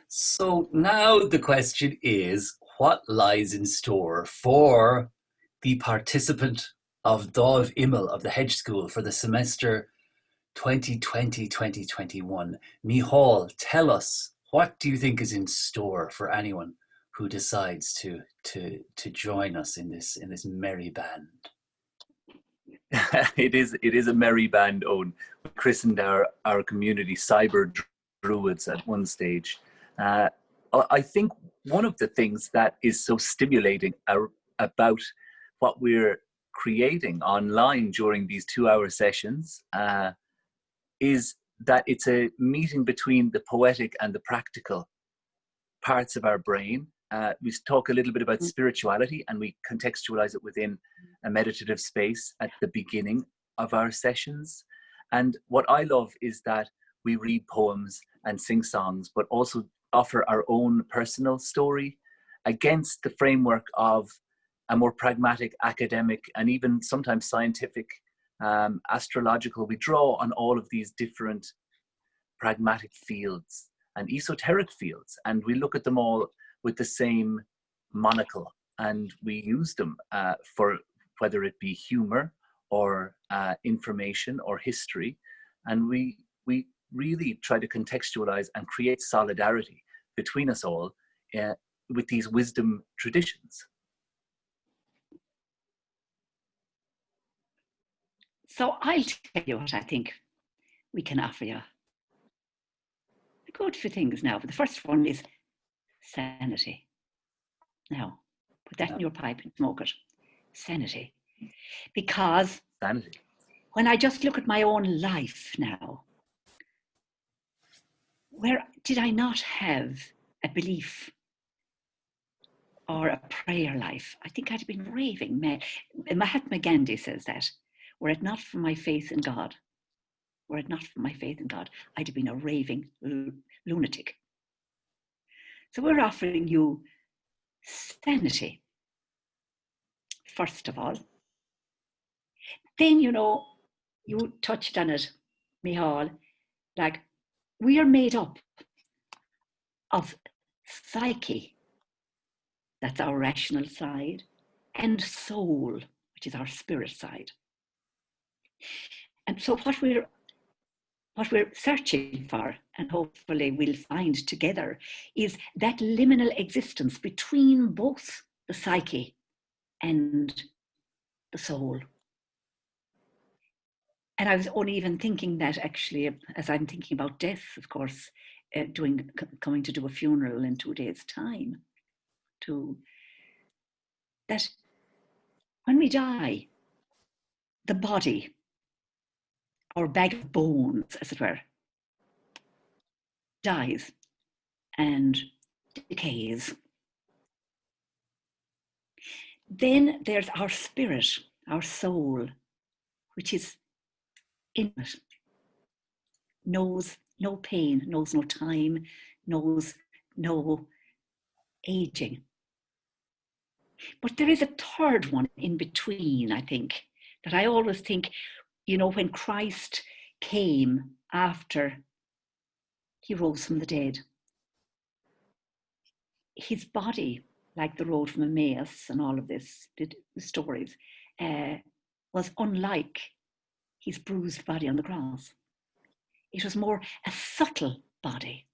So now the question is, what lies in store for the participant of Dov Immel of the Hedge School for the semester 2020-2021? Mihal, tell us, what do you think is in store for anyone who decides to join us in this merry band? It is a merry band, Owen. We christened our community Cyber Druids at one stage. I think one of the things that is so stimulating about what we're creating online during these 2-hour sessions is that it's a meeting between the poetic and the practical parts of our brain. We talk a little bit about spirituality, and we contextualize it within a meditative space at the beginning of our sessions. And what I love is that we read poems and sing songs, but also offer our own personal story against the framework of a more pragmatic, academic, and even sometimes scientific, astrological. We draw on all of these different pragmatic fields and esoteric fields, and we look at them all with the same monocle, and we use them for whether it be humor or information or history, and we really try to contextualize and create solidarity between us all with these wisdom traditions. So I'll tell you what I think we can offer you. A good few things now, but the first one is sanity. Now, put that in your pipe and smoke it. Sanity. Because Sanity. When I just look at my own life now, where did I not have a belief or a prayer life? I think I'd have been raving mad. Mahatma Gandhi says that, were it not for my faith in God, I'd have been a raving lunatic. So we're offering you sanity, first of all. Then, you touched on it, Mihal, like we are made up of psyche, that's our rational side, and soul, which is our spirit side. And so what we're searching for, and hopefully we'll find together, is that liminal existence between both the psyche and the soul. And I was only even thinking that actually, as I'm thinking about death, of course, coming to do a funeral in 2 days' time, that when we die, the body, our bag of bones, as it were, dies and decays. Then there's our spirit, our soul, which is infinite, knows no pain, knows no time, knows no aging. But there is a third one in between, I think, that I always think, when Christ came after he rose from the dead, his body, like the road from Emmaus and all of this, the stories, was unlike his bruised body on the cross. It was more a subtle body,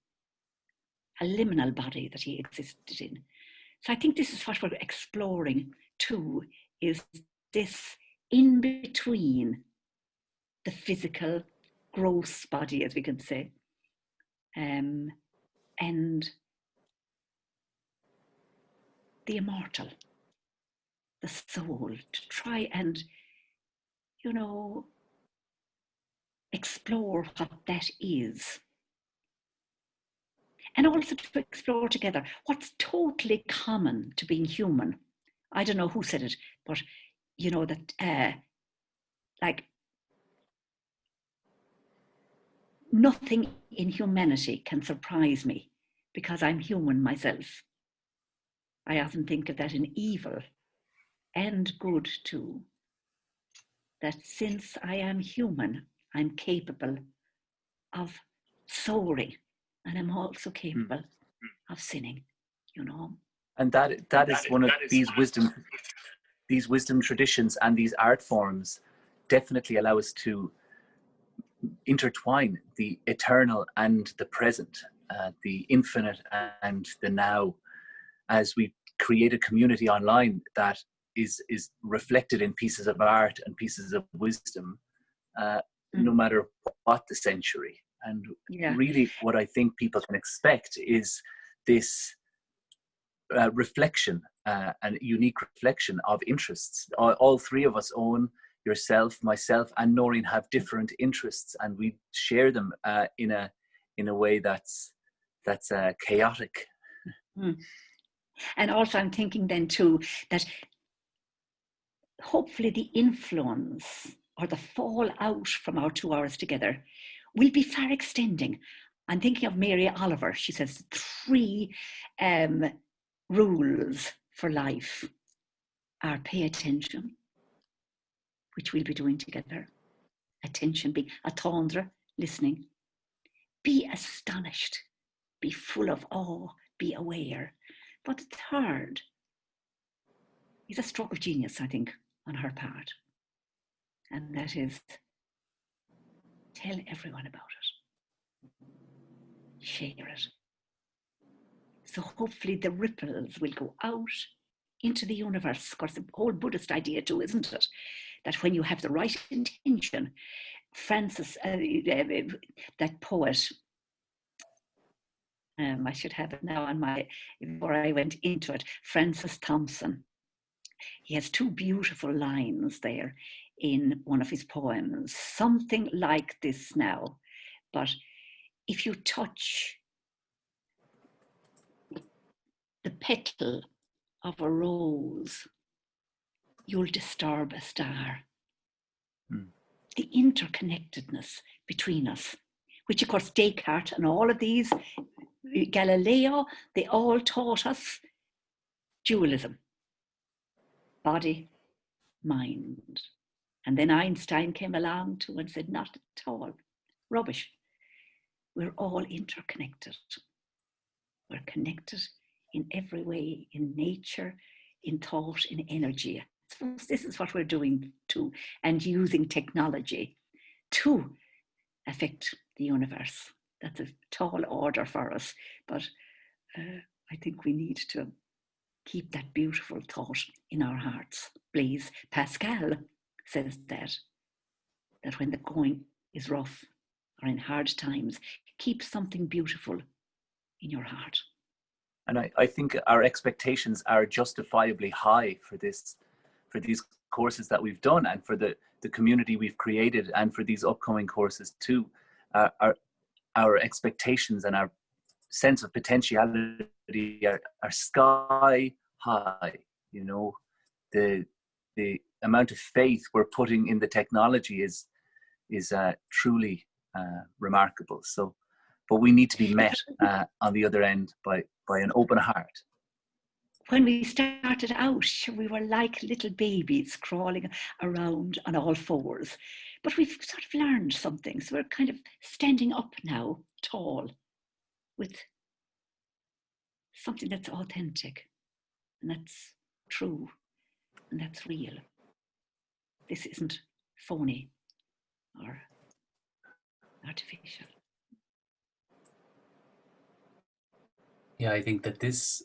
a liminal body that he existed in. So I think this is what we're exploring too, is this in between the physical, gross body, as we can say, and the immortal, the soul, to try and, explore what that is. And also to explore together what's totally common to being human. I don't know who said it, but that nothing in humanity can surprise me because I'm human myself. I often think of that in evil and good too, that since I am human, I'm capable of soaring, and I'm also capable of sinning, you know. And that is one of these wisdom traditions and these art forms definitely allow us to intertwine the eternal and the present, the infinite and the now, as we create a community online that is reflected in pieces of art and pieces of wisdom, no matter what the century. And really what I think people can expect is this reflection, and unique reflection of interests. All three of us own, yourself, myself, and Noreen, have different interests, and we share them in a way that's chaotic. And also I'm thinking then too that hopefully the influence or the fallout from our 2 hours together will be far extending. I'm thinking of Mary Oliver. She says 3 rules for life are pay attention, which we'll be doing together. Attention being attendre, listening. Be astonished, be full of awe, be aware. But the third is a stroke of genius, I think, on her part. And that is tell everyone about it. Share it. So hopefully the ripples will go out into the universe. Of course, the whole Buddhist idea too, isn't it? That when you have the right intention, Francis, that poet, I should have it now on my, before I went into it, Francis Thompson. He has 2 beautiful lines there in one of his poems, something like this now. But if you touch the petal of a rose, you'll disturb a star. The interconnectedness between us, which of course Descartes and all of these, Galileo, they all taught us dualism, body, mind. And then Einstein came along too and said, not at all, rubbish. We're all interconnected. We're connected in every way, in nature, in thought, in energy. I suppose this is what we're doing too, and using technology to affect the universe. That's a tall order for us, but I think we need to keep that beautiful thought in our hearts. Blaise Pascal says that when the going is rough or in hard times, keep something beautiful in your heart. And I think our expectations are justifiably high for these courses that we've done, and for the community we've created, and for these upcoming courses too. Our expectations and our sense of potentiality are sky high. You know, the amount of faith we're putting in the technology is truly remarkable. So, but we need to be met on the other end by an open heart. When we started out, we were like little babies crawling around on all fours. But we've sort of learned something. So we're kind of standing up now, tall, with something that's authentic, and that's true, and that's real. This isn't phony or artificial. Yeah, I think that this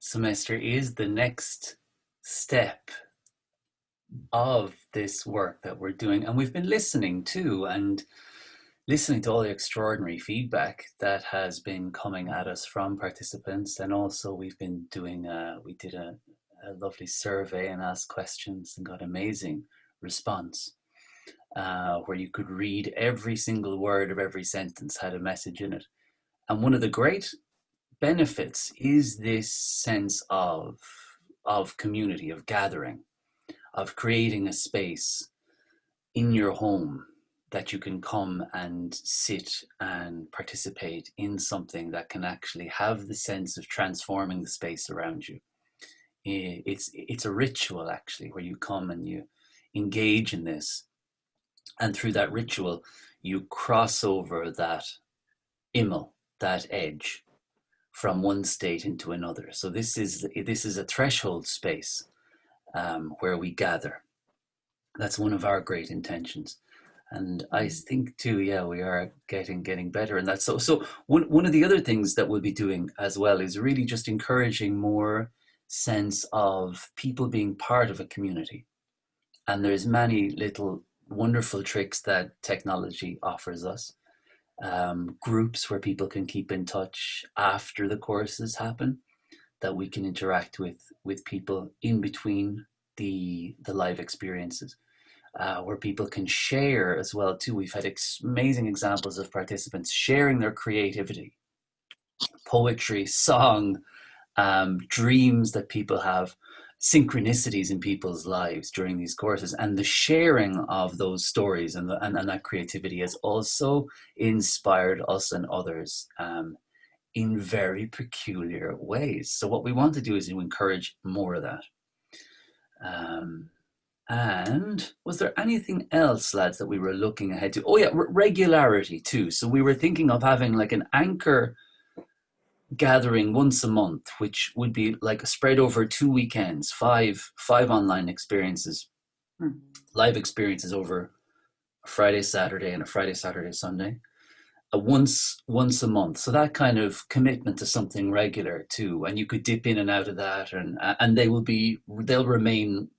semester is the next step of this work that we're doing, and we've been listening to all the extraordinary feedback that has been coming at us from participants. And also we've been doing we did a lovely survey and asked questions and got amazing response, where you could read every single word of every sentence had a message in it. And one of the great benefits is this sense of community, of gathering, of creating a space in your home that you can come and sit and participate in something that can actually have the sense of transforming the space around you. It's a ritual, actually, where you come and you engage in this, and through that ritual you cross over that immel, that edge, from one state into another. So this is a threshold space where we gather. That's one of our great intentions. And I think too, yeah, we are getting better. And that's so one of the other things that we'll be doing as well is really just encouraging more sense of people being part of a community. And there's many little wonderful tricks that technology offers us. Groups where people can keep in touch after the courses happen, that we can interact with people in between the live experiences. Where people can share as well too. We've had amazing examples of participants sharing their creativity, poetry, song, dreams that people have, synchronicities in people's lives during these courses, and the sharing of those stories and that creativity has also inspired us and others in very peculiar ways. So what we want to do is to encourage more of that. And was there anything else, lads, that we were looking ahead to? Oh yeah, regularity too. So we were thinking of having like an anchor gathering once a month, which would be like spread over 2 weekends, five online experiences, live experiences over a Friday, Saturday, and a Friday, Saturday, Sunday, once a month. So that kind of commitment to something regular too, and you could dip in and out of that, and they'll remain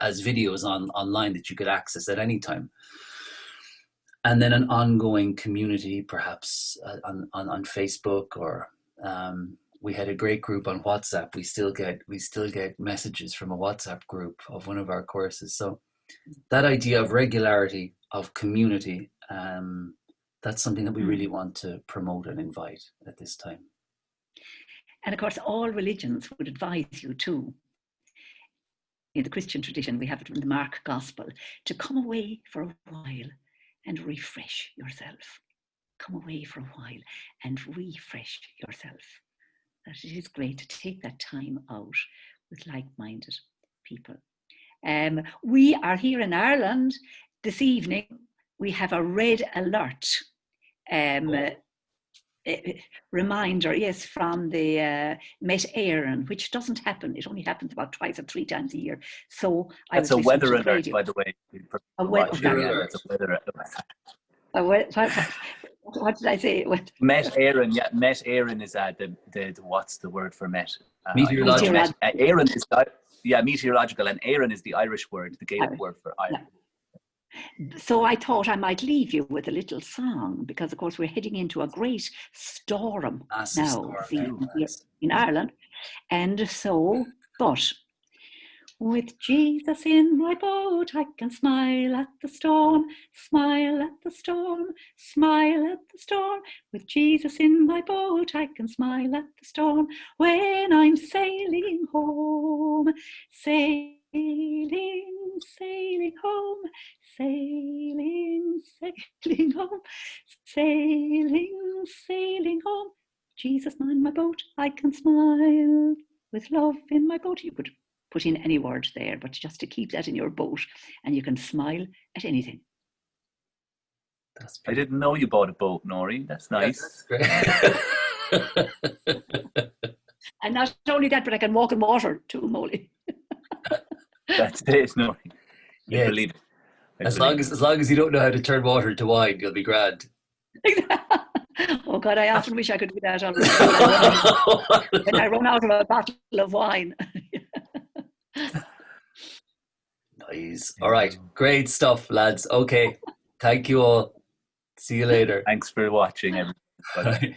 as videos online that you could access at any time. And then an ongoing community, perhaps on Facebook, or we had a great group on WhatsApp. We still get messages from a WhatsApp group of one of our courses. So that idea of regularity, of community, that's something that we really want to promote and invite at this time. And of course, all religions would advise you too. In the Christian tradition, we have it in the Mark Gospel, to come away for a while and refresh yourself. Come away for a while and refresh yourself. That it is great to take that time out with like-minded people. We are here in Ireland this evening. We have a red alert reminder, yes, from the Met Éireann, which doesn't happen. It only happens about twice or 3 times a year. So that's a weather alert, by the way. A weather alert. What did I say? Met Éireann, yeah. Met Éireann is the what's the word for Met? Meteorological. Éireann is meteorological, and Éireann is the Irish word, the Gaelic word for Ireland. Yeah. So I thought I might leave you with a little song, because of course we're heading into a great storm now here in Ireland. And so, but with Jesus in my boat, I can smile at the storm, smile at the storm, smile at the storm. With Jesus in my boat, I can smile at the storm when I'm sailing home, sailing home, sailing home, sailing home. Jesus in my boat, I can smile with love in my boat. You could put in any word there, but just to keep that in your boat, and you can smile at anything. I didn't know you bought a boat, Nori. That's nice. Yeah, that's great. And not only that, but I can walk in water too, Molly. That's it, Nori. Yeah, I believe it. As long as you don't know how to turn water to wine, you'll be grand. Oh God, I often wish I could do that already. When I run out of a bottle of wine. Nice. All right. Great stuff, lads. Okay. Thank you all. See you later. Thanks for watching, everybody.